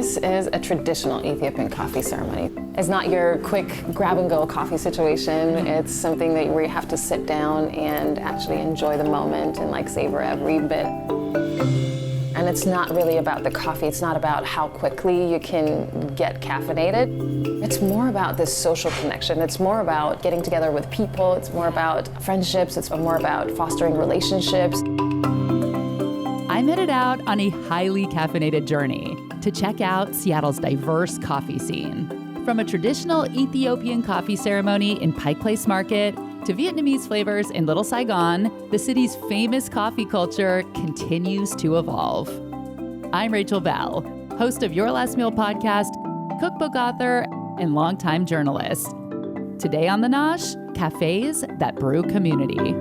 This is a traditional Ethiopian coffee ceremony. It's not your quick grab-and-go coffee situation. It's something where you have to sit down and actually enjoy the moment and like savor every bit. And it's not really about the coffee. It's not about how quickly you can get caffeinated. It's more about this social connection. It's more about getting together with people. It's more about friendships. It's more about fostering relationships. I'm headed out on a highly caffeinated journey to check out Seattle's diverse coffee scene. From a traditional Ethiopian coffee ceremony in Pike Place Market to Vietnamese flavors in Little Saigon, the city's famous coffee culture continues to evolve. I'm Rachel Belle, host of Your Last Meal podcast, cookbook author, and longtime journalist. Today on the Nosh, cafes that brew community.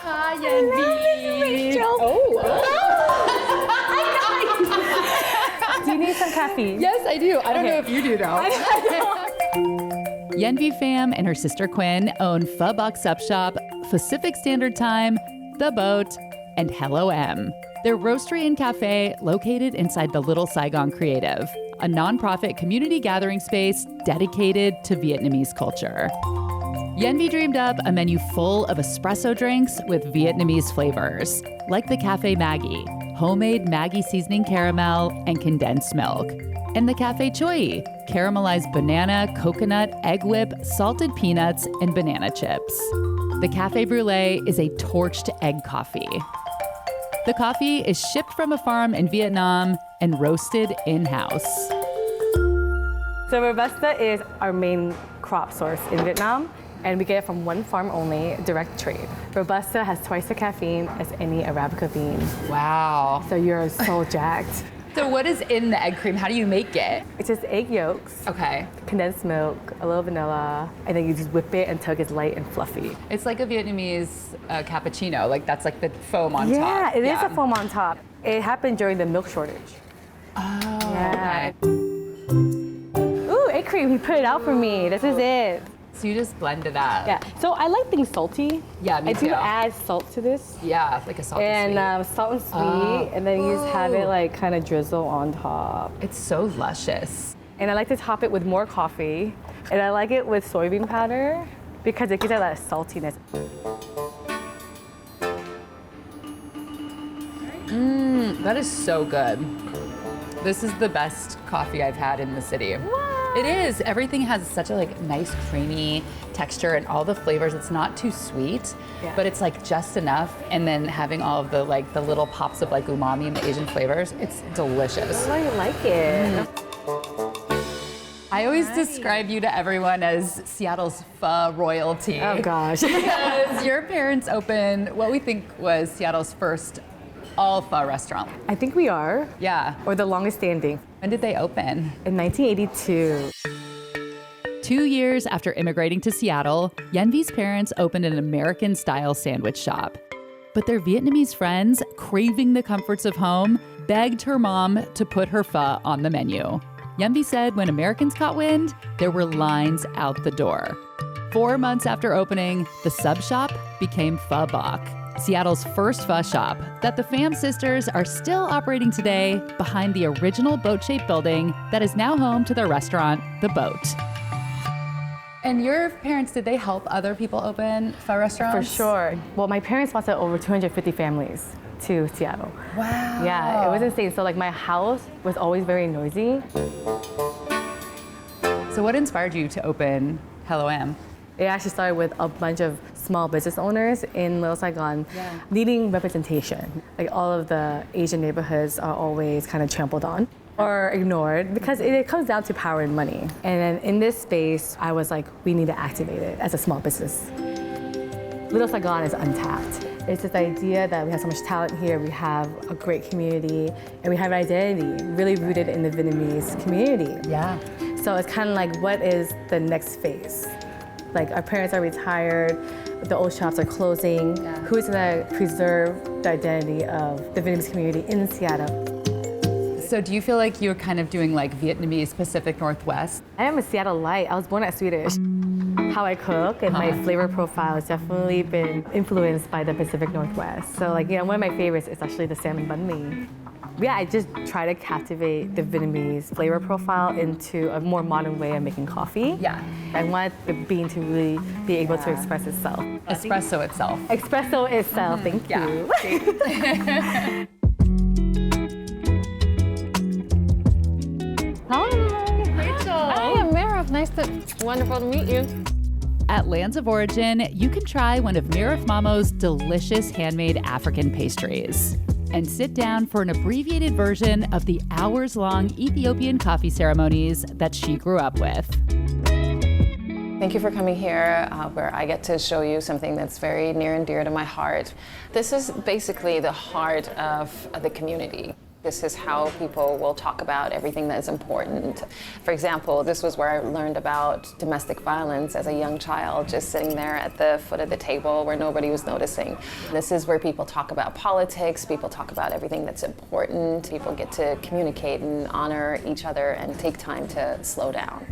Hi, Yenvy. Rachel. Do you need some caffeine? Yes, I do. I don't know if you do, though. Yenvy Pham and her sister Quinn own Pho Box Up Shop, Pacific Standard Time, The Boat, and Hello M. Their roastery and cafe located inside the Little Saigon Creative, a nonprofit community gathering space dedicated to Vietnamese culture. Yenvy dreamed up a menu full of espresso drinks with Vietnamese flavors, like the Cafe Maggie, homemade Maggie seasoning caramel and condensed milk, and the Cafe Choy, caramelized banana, coconut, egg whip, salted peanuts, and banana chips. The Cafe Brulee is a torched egg coffee. The coffee is shipped from a farm in Vietnam and roasted in-house. So Robusta is our main crop source in Vietnam, and we get it from one farm only, direct trade. Robusta has twice the caffeine as any Arabica bean. Wow. So you're so jacked. So what is in the egg cream? How do you make it? It's just egg yolks, Okay. condensed milk, a little vanilla, and then you just whip it until it gets light and fluffy. It's like a Vietnamese cappuccino. Like that's like the foam on Yeah, top. it is a foam on top. It happened during the milk shortage. Oh, Yeah. okay. Ooh, egg cream, he put it out for me. This is it. So you just blend it up. Yeah, so I like things salty. Yeah, me I do too. add salt to this. Yeah, like a salty And sweet. salt and sweet, and then you just have it Ooh. like kind of drizzle on top. It's so luscious. And I like to top it with more coffee, and I like it with soybean powder because it gives it that saltiness. That is so good. This is the best coffee I've had in the city. What? It is. Everything has such a like nice creamy texture and all the flavors. It's not too sweet, Yeah. but it's like just enough. And then having all of the like the little pops of like umami and the Asian flavors, it's delicious. Why do you like it? I always describe you to everyone as Seattle's pho royalty. Oh gosh. Because your parents opened what we think was Seattle's first all pho restaurant. I think we are, Yeah. or the longest standing. When did they open? In 1982. 2 years after immigrating to Seattle, Yenvy's parents opened an American-style sandwich shop. But their Vietnamese friends, craving the comforts of home, begged her mom to put her pho on the menu. Yenvy said when Americans caught wind, there were lines out the door. 4 months after opening, the sub shop became Pho Bok, Seattle's first pho shop that the Pham sisters are still operating today behind the original boat-shaped building that is now home to their restaurant, The Boat. And your parents, did they help other people open pho For restaurants? sure. Well, my parents sponsored over 250 families to Seattle. Wow. Yeah, it was insane. So like my house was always very noisy. So what inspired you to open Hello M? It actually started with a bunch of small business owners in Little Saigon needing representation. Like all of the Asian neighborhoods are always kind of trampled on or ignored because it comes down to power and money. And then in this space, I was like, we need to activate it as a small business. Little Saigon is untapped. It's this idea that we have so much talent here, we have a great community, and we have an identity really rooted in the Vietnamese community. Yeah. So it's kind of like, what is the next phase? Like our parents are retired, the old shops are closing. Yeah. Who's gonna preserve the identity of the Vietnamese community in Seattle? So do you feel like you're kind of doing like Vietnamese Pacific Northwest? I am a Seattleite. I was born at Swedish. how I cook and my flavor profile has definitely been influenced by the Pacific Northwest. So like, one of my favorites is actually the salmon banh mi. Yeah, I just try to captivate the Vietnamese flavor profile into a more modern way of making coffee. Yeah. I want the bean to really be able to express itself. Espresso itself. Espresso itself, thank you. Hi, I'm Meeraf. Wonderful to meet you. At Lands of Origin, you can try one of Meeraf Mamo's delicious handmade African pastries and sit down for an abbreviated version of the hours-long Ethiopian coffee ceremonies that she grew up with. Thank you for coming here, where I get to show you something that's very near and dear to my heart. This is basically the heart of the community. This is how people will talk about everything that is important. For example, this was where I learned about domestic violence as a young child, just sitting there at the foot of the table where nobody was noticing. This is where people talk about politics, people talk about everything that's important, people get to communicate and honor each other and take time to slow down.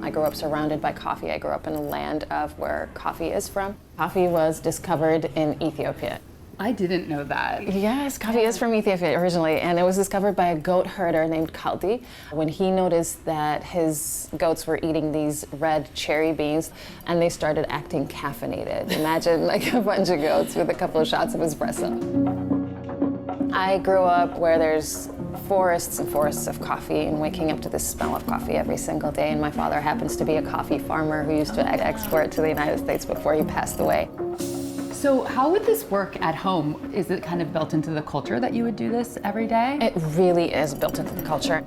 I grew up surrounded by coffee. I grew up in a land of where coffee is from. Coffee was discovered in Ethiopia. I didn't know that. Yes, coffee is from Ethiopia originally, and it was discovered by a goat herder named Kaldi. When he noticed that his goats were eating these red cherry beans, and they started acting caffeinated. Imagine like a bunch of goats with a couple of shots of espresso. I grew up where there's forests and forests of coffee and waking up to the smell of coffee every single day, and my father happens to be a coffee farmer who used to export to the United States before he passed away. So how would this work at home? Is it kind of built into the culture that you would do this every day? It really is built into the culture.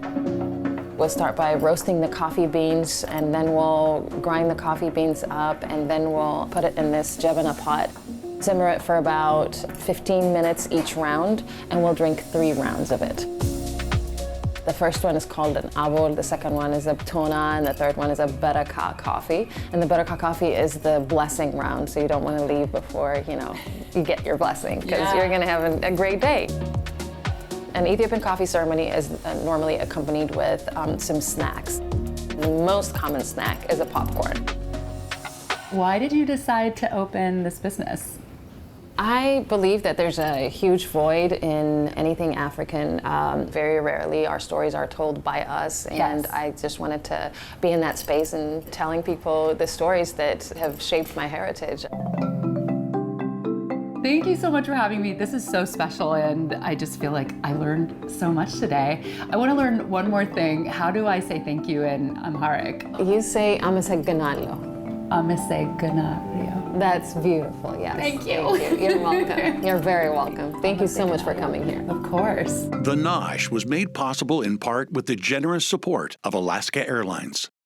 We'll start by roasting the coffee beans, and then we'll grind the coffee beans up, and then we'll put it in this jevana pot. Simmer it for about 15 minutes each round, and we'll drink 3 rounds of it. The first one is called an abol, the second one is a tona, and the third one is a baraka coffee. And the baraka coffee is the blessing round, so you don't want to leave before, you get your blessing, because you're going to have a great day. An Ethiopian coffee ceremony is normally accompanied with some snacks. The most common snack is a popcorn. Why did you decide to open this business? I believe that there's a huge void in anything African. Very rarely our stories are told by us, and I just wanted to be in that space and telling people the stories that have shaped my heritage. Thank you so much for having me. This is so special, and I just feel like I learned so much today. I want to learn one more thing. How do I say thank you in Amharic? You say amasaganalo. Amasaganalo. That's beautiful, yes. Thank you. Thank you. You're welcome. You're very welcome. Thank you so much for coming here. Of course. The Nosh was made possible in part with the generous support of Alaska Airlines.